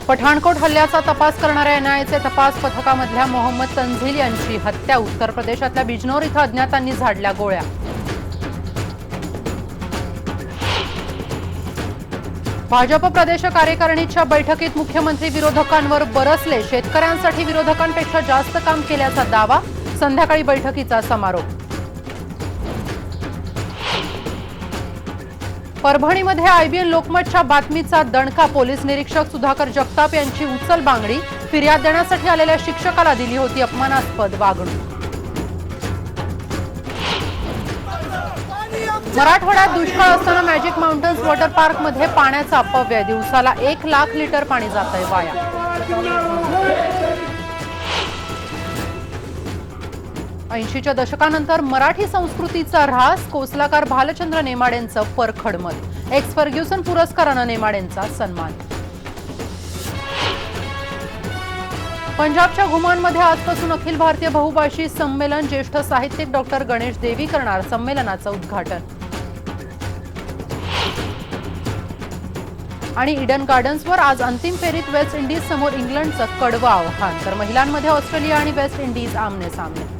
पठाणकोट हल्ल्याचा तपास करणाऱ्या एनआयएचे तपास पथकामधल्या मोहम्मद तंझील यांची हत्या उत्तर प्रदेशातल्या बिजनोर इथं अज्ञातांनी झाडल्या गोळ्या। भाजप प्रदेश कार्यकारिणीच्या बैठकीत मुख्यमंत्री विरोधकांवर बरसले। शेतकऱ्यांसाठी विरोधकांपेक्षा जास्त काम केल्याचा दावा। संध्याकाळी बैठकीचा समारोप। परभणीमध्ये आयबीएन लोकमतच्या बातमीचा दणका। पोलीस निरीक्षक सुधाकर जगताप यांची उचलबांगडी। फिर्याद देण्यासाठी आलेल्या शिक्षकाला दिली होती अपमानास्पद वागणूक। मराठवाड्यात दुष्काळ असताना मॅजिक माउंटन्स वॉटर पार्क मध्ये पाण्याचा अपव्यय। दिवसाला 1 लाख लिटर पाणी जातंय वाया। 80च्या दशकानंतर मराठी संस्कृतीचा ऱ्हास। कोसलाकार भालचंद्र नेमाडेंचं परखड मत। एक्स फर्ग्युसन पुरस्कारानं नेमाडेंचा सन्मान। पंजाबच्या घुमानमध्ये आजपासून अखिल भारतीय बहुभाषी संमेलन। ज्येष्ठ साहित्यिक डॉक्टर गणेश देवी करणार संमेलनाचं उद्घाटन। आणि ईडन गार्डन्सवर आज अंतिम फेरीत वेस्ट इंडीज समोर इंग्लंडचं कडवं आव्हान। तर महिलांमध्ये ऑस्ट्रेलिया आणि वेस्ट इंडीज आमने सामने।